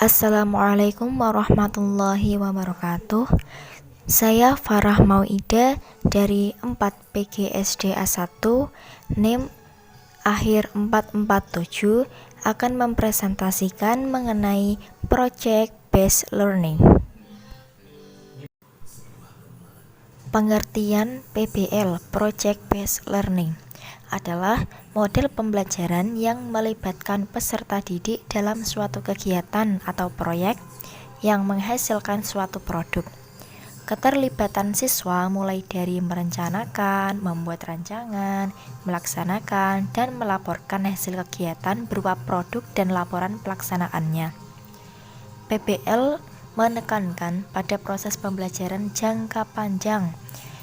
Assalamualaikum warahmatullahi wabarakatuh. Saya Farah Mauida dari 4 PGSD A1 NIM akhir 447 akan mempresentasikan mengenai Project Based Learning. Pengertian PBL Project Based Learning adalah model pembelajaran yang melibatkan peserta didik dalam suatu kegiatan atau proyek yang menghasilkan suatu produk. Keterlibatan siswa mulai dari merencanakan, membuat rancangan, melaksanakan, dan melaporkan hasil kegiatan berupa produk dan laporan pelaksanaannya. PBL menekankan pada proses pembelajaran jangka panjang.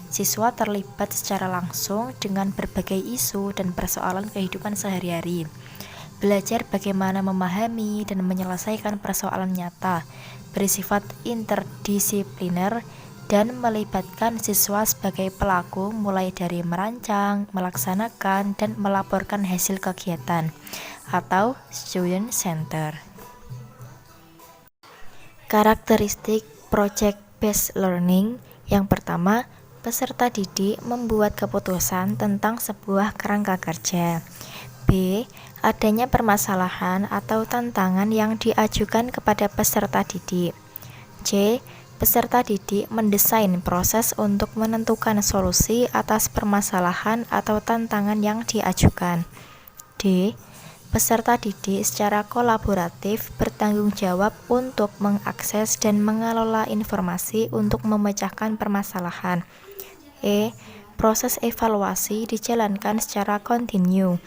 Siswa terlibat secara langsung dengan berbagai isu dan persoalan kehidupan sehari-hari. Belajar bagaimana memahami dan menyelesaikan persoalan nyata, bersifat interdisipliner, dan melibatkan siswa sebagai pelaku mulai dari merancang, melaksanakan, dan melaporkan hasil kegiatan, atau student center. Karakteristik Project Based Learning yang pertama, peserta didik membuat keputusan tentang sebuah kerangka kerja. B. Adanya permasalahan atau tantangan yang diajukan kepada peserta didik. C. Peserta didik mendesain proses untuk menentukan solusi atas permasalahan atau tantangan yang diajukan. D. Peserta didik secara kolaboratif bertanggung jawab untuk mengakses dan mengelola informasi untuk memecahkan permasalahan. E. Proses evaluasi dijalankan secara kontinu.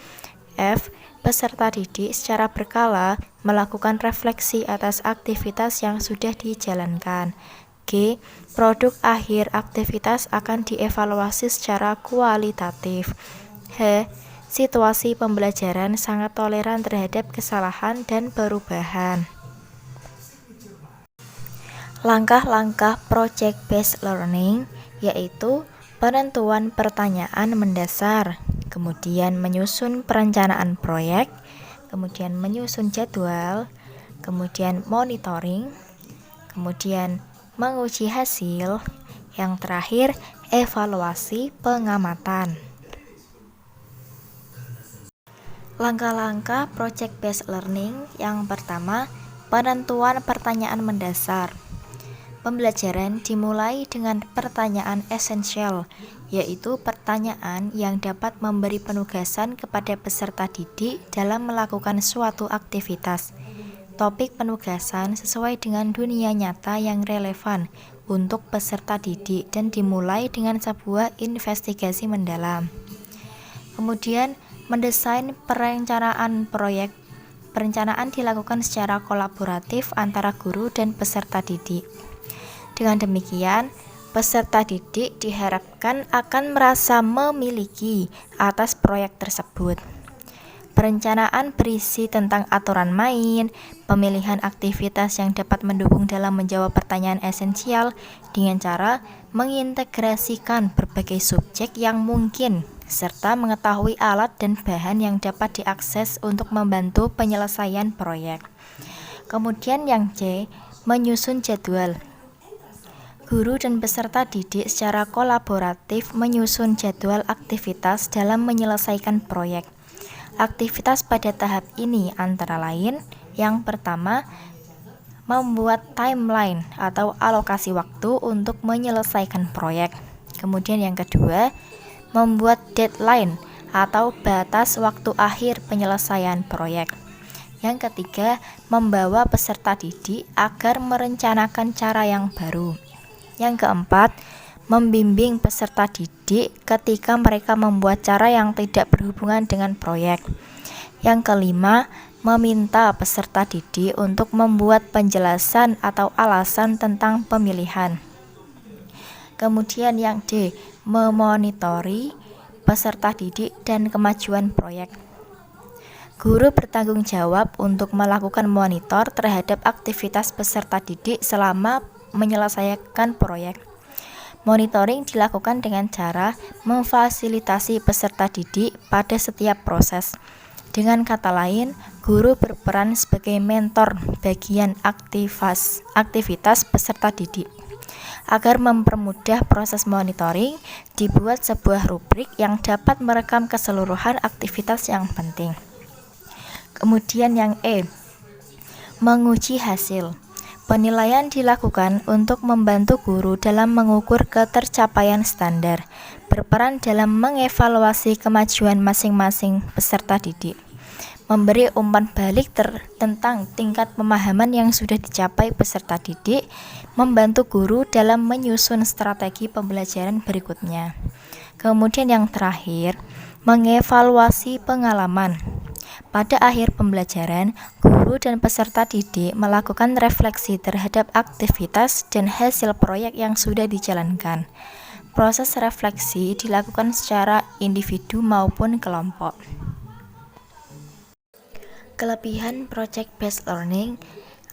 F. Peserta didik secara berkala melakukan refleksi atas aktivitas yang sudah dijalankan. G. Produk akhir aktivitas akan dievaluasi secara kualitatif. H. Situasi pembelajaran sangat toleran terhadap kesalahan dan perubahan. Langkah-langkah Project Based Learning yaitu penentuan pertanyaan mendasar, kemudian menyusun perencanaan proyek, kemudian menyusun jadwal, kemudian monitoring, kemudian menguji hasil, yang terakhir evaluasi pengamatan. Langkah-langkah Project Based Learning yang pertama, penentuan pertanyaan mendasar. Pembelajaran dimulai dengan pertanyaan esensial, yaitu pertanyaan yang dapat memberi penugasan kepada peserta didik dalam melakukan suatu aktivitas. Topik penugasan sesuai dengan dunia nyata yang relevan untuk peserta didik dan dimulai dengan sebuah investigasi mendalam. Kemudian, mendesain perencanaan proyek. Perencanaan dilakukan secara kolaboratif antara guru dan peserta didik. Dengan demikian, peserta didik diharapkan akan merasa memiliki atas proyek tersebut. Perencanaan berisi tentang aturan main, pemilihan aktivitas yang dapat mendukung dalam menjawab pertanyaan esensial dengan cara mengintegrasikan berbagai subjek yang mungkin, serta mengetahui alat dan bahan yang dapat diakses untuk membantu penyelesaian proyek. Kemudian yang C, menyusun jadwal. Guru dan peserta didik secara kolaboratif menyusun jadwal aktivitas dalam menyelesaikan proyek. Aktivitas pada tahap ini antara lain, yang pertama, membuat timeline atau alokasi waktu untuk menyelesaikan proyek. Kemudian yang kedua, membuat deadline atau batas waktu akhir penyelesaian proyek. Yang ketiga, membawa peserta didik agar merencanakan cara yang baru. Yang keempat, membimbing peserta didik ketika mereka membuat cara yang tidak berhubungan dengan proyek. Yang kelima, meminta peserta didik untuk membuat penjelasan atau alasan tentang pemilihan. Kemudian yang D, memonitori peserta didik dan kemajuan proyek. Guru bertanggung jawab untuk melakukan monitor terhadap aktivitas peserta didik selama menyelesaikan proyek. Monitoring dilakukan dengan cara memfasilitasi peserta didik pada setiap proses. Dengan kata lain, guru berperan sebagai mentor bagian aktivitas peserta didik. Agar mempermudah proses monitoring, dibuat sebuah rubrik yang dapat merekam keseluruhan aktivitas yang penting. Kemudian yang E, menguji hasil. Penilaian dilakukan untuk membantu guru dalam mengukur ketercapaian standar, berperan dalam mengevaluasi kemajuan masing-masing peserta didik, memberi umpan balik tentang tingkat pemahaman yang sudah dicapai peserta didik, membantu guru dalam menyusun strategi pembelajaran berikutnya. Kemudian yang terakhir, mengevaluasi pengalaman. Pada akhir pembelajaran, guru dan peserta didik melakukan refleksi terhadap aktivitas dan hasil proyek yang sudah dijalankan. Proses refleksi dilakukan secara individu maupun kelompok. Kelebihan project based learning: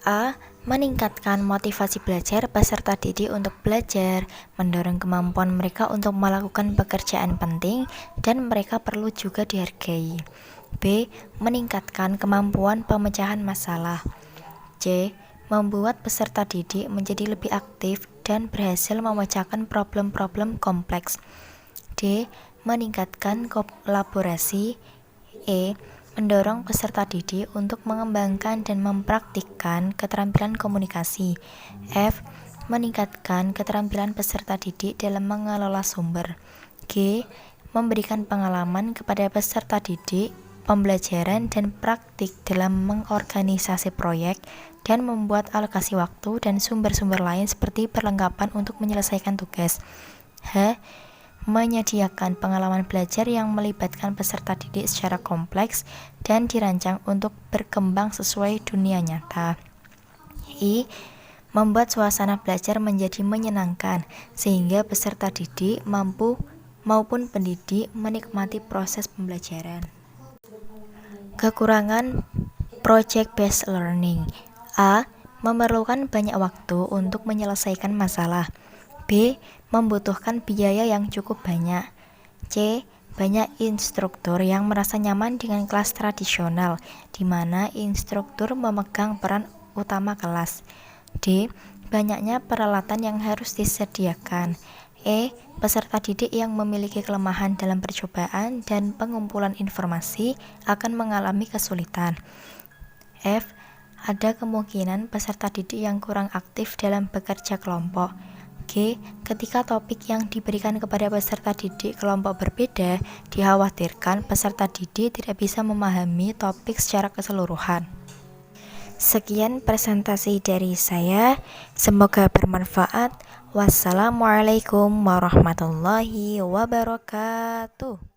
A. Meningkatkan motivasi belajar peserta didik untuk belajar, mendorong kemampuan mereka untuk melakukan pekerjaan penting, dan mereka perlu juga dihargai. B. Meningkatkan kemampuan pemecahan masalah. C. Membuat peserta didik menjadi lebih aktif dan berhasil memecahkan problem-problem kompleks. D. Meningkatkan kolaborasi. E. Mendorong peserta didik untuk mengembangkan dan mempraktikkan keterampilan komunikasi. F. Meningkatkan keterampilan peserta didik dalam mengelola sumber. G. Memberikan pengalaman kepada peserta didik, pembelajaran dan praktik dalam mengorganisasi proyek dan membuat alokasi waktu dan sumber-sumber lain seperti perlengkapan untuk menyelesaikan tugas. H. Menyediakan pengalaman belajar yang melibatkan peserta didik secara kompleks dan dirancang untuk berkembang sesuai dunia nyata. I. Membuat suasana belajar menjadi menyenangkan sehingga peserta didik maupun pendidik menikmati proses pembelajaran. Kekurangan project based learning: A. Memerlukan banyak waktu untuk menyelesaikan masalah. B. Membutuhkan biaya yang cukup banyak. C. Banyak instruktur yang merasa nyaman dengan kelas tradisional, di mana instruktur memegang peran utama kelas. D. Banyaknya peralatan yang harus disediakan. E. Peserta didik yang memiliki kelemahan dalam percobaan dan pengumpulan informasi akan mengalami kesulitan. F. Ada kemungkinan peserta didik yang kurang aktif dalam bekerja kelompok. G. Ketika topik yang diberikan kepada peserta didik kelompok berbeda, dikhawatirkan peserta didik tidak bisa memahami topik secara keseluruhan. Sekian presentasi dari saya, semoga bermanfaat. Wassalamualaikum warahmatullahi wabarakatuh.